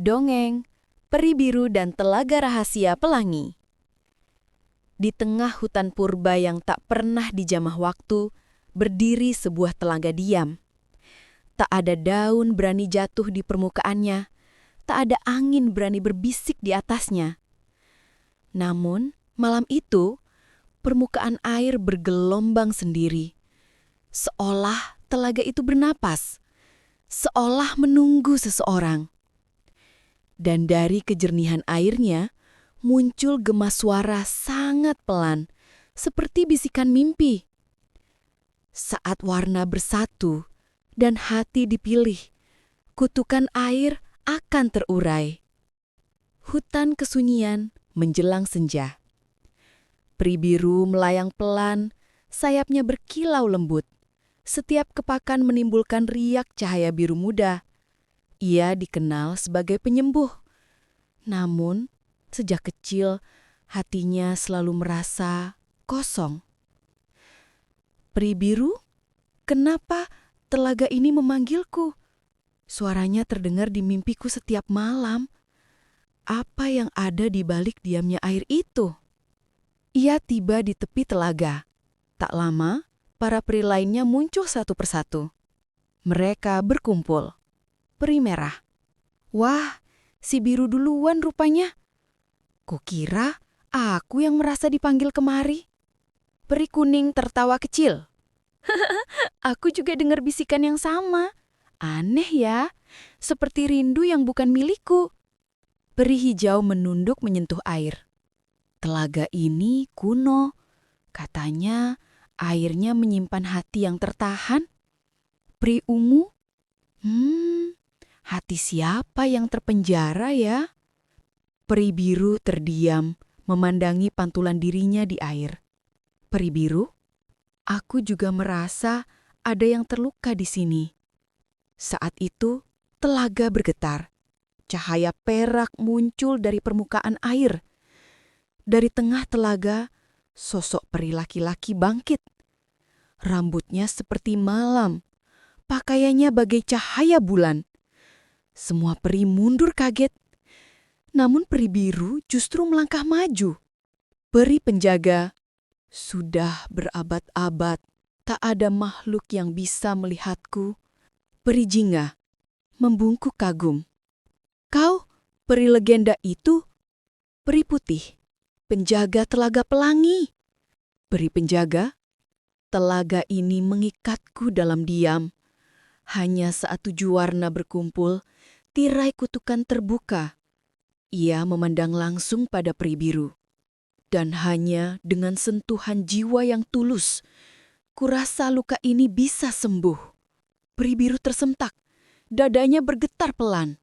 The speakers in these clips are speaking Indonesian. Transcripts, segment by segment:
Dongeng, Peri Biru dan Telaga Rahasia Pelangi. Di tengah hutan purba yang tak pernah dijamah waktu, berdiri sebuah telaga diam. Tak ada daun berani jatuh di permukaannya, tak ada angin berani berbisik di atasnya. Namun, malam itu, permukaan air bergelombang sendiri. Seolah telaga itu bernapas, seolah menunggu seseorang. Dan dari kejernihan airnya, muncul gema suara sangat pelan, seperti bisikan mimpi. Saat warna bersatu dan hati dipilih, kutukan air akan terurai. Hutan kesunyian menjelang senja. Peri biru melayang pelan, sayapnya berkilau lembut. Setiap kepakan menimbulkan riak cahaya biru muda. Ia dikenal sebagai penyembuh. Namun, sejak kecil, hatinya selalu merasa kosong. Peri biru, kenapa telaga ini memanggilku? Suaranya terdengar di mimpiku setiap malam. Apa yang ada di balik diamnya air itu? Ia tiba di tepi telaga. Tak lama, para peri lainnya muncul satu persatu. Mereka berkumpul. Peri merah. Wah, si biru duluan rupanya. Kukira aku yang merasa dipanggil kemari. Peri kuning tertawa kecil. Aku juga dengar bisikan yang sama. Aneh ya, seperti rindu yang bukan milikku. Peri hijau menunduk menyentuh air. Telaga ini kuno. Katanya airnya menyimpan hati yang tertahan. Peri ungu? Hati siapa yang terpenjara ya? Peri biru terdiam, memandangi pantulan dirinya di air. Peri biru, aku juga merasa ada yang terluka di sini. Saat itu, telaga bergetar. Cahaya perak muncul dari permukaan air. Dari tengah telaga, sosok peri laki-laki bangkit. Rambutnya seperti malam, pakaiannya bagai cahaya bulan. Semua peri mundur kaget. Namun peri biru justru melangkah maju. Peri penjaga, sudah berabad-abad tak ada makhluk yang bisa melihatku. Peri jingga, membungkuk kagum. Kau, peri legenda itu? Peri putih, penjaga telaga pelangi. Peri penjaga, telaga ini mengikatku dalam diam. Hanya saat 7 warna berkumpul, tirai kutukan terbuka. Ia memandang langsung pada peri biru. Dan hanya dengan sentuhan jiwa yang tulus, kurasa luka ini bisa sembuh. Peri biru tersentak, dadanya bergetar pelan.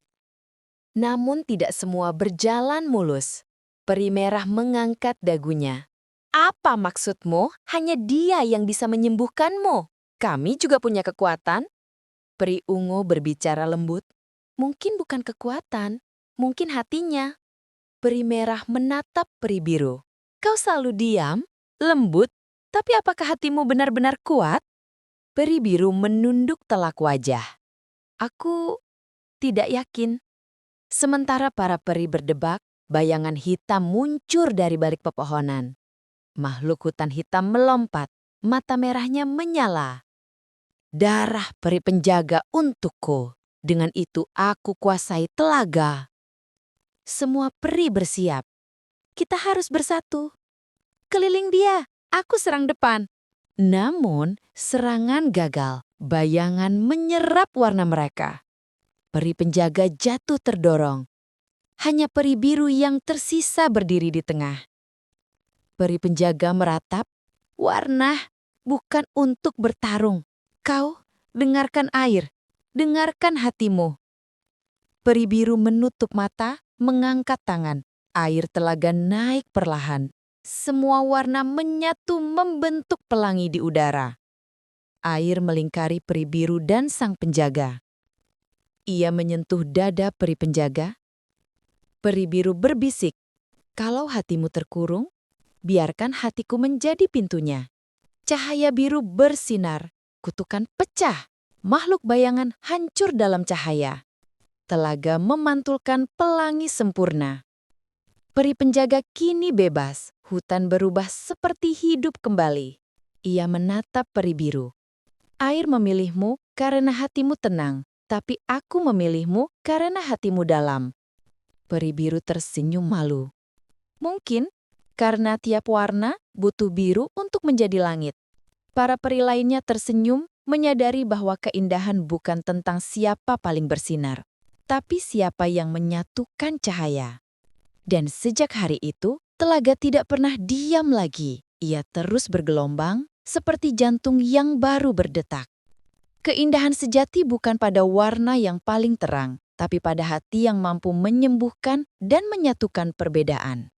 Namun tidak semua berjalan mulus. Peri merah mengangkat dagunya. Apa maksudmu? Hanya dia yang bisa menyembuhkanmu. Kami juga punya kekuatan. Peri ungu berbicara lembut. Mungkin bukan kekuatan, mungkin hatinya. Peri merah menatap peri biru. Kau selalu diam, lembut, tapi apakah hatimu benar-benar kuat? Peri biru menunduk telak wajah. Aku tidak yakin. Sementara para peri berdebak, bayangan hitam muncul dari balik pepohonan. Makhluk hutan hitam melompat, mata merahnya menyala. Darah peri penjaga untukku. Dengan itu aku kuasai telaga. Semua peri bersiap. Kita harus bersatu. Keliling dia, aku serang depan. Namun serangan gagal. Bayangan menyerap warna mereka. Peri penjaga jatuh terdorong. Hanya peri biru yang tersisa berdiri di tengah. Peri penjaga meratap, warna bukan untuk bertarung. Kau dengarkan air, dengarkan hatimu. Peri biru menutup mata, mengangkat tangan. Air telaga naik perlahan. Semua warna menyatu membentuk pelangi di udara. Air melingkari peri biru dan sang penjaga. Ia menyentuh dada peri penjaga. Peri biru berbisik, kalau hatimu terkurung, biarkan hatiku menjadi pintunya. Cahaya biru bersinar, kutukan pecah, makhluk bayangan hancur dalam cahaya. Telaga memantulkan pelangi sempurna. Peri penjaga kini bebas. Hutan berubah seperti hidup kembali. Ia menatap peri biru. Air memilihmu karena hatimu tenang, tapi aku memilihmu karena hatimu dalam. Peri biru tersenyum malu. Mungkin karena tiap warna butuh biru untuk menjadi langit. Para peri lainnya tersenyum, menyadari bahwa keindahan bukan tentang siapa paling bersinar, tapi siapa yang menyatukan cahaya. Dan sejak hari itu, telaga tidak pernah diam lagi. Ia terus bergelombang, seperti jantung yang baru berdetak. Keindahan sejati bukan pada warna yang paling terang, tapi pada hati yang mampu menyembuhkan dan menyatukan perbedaan.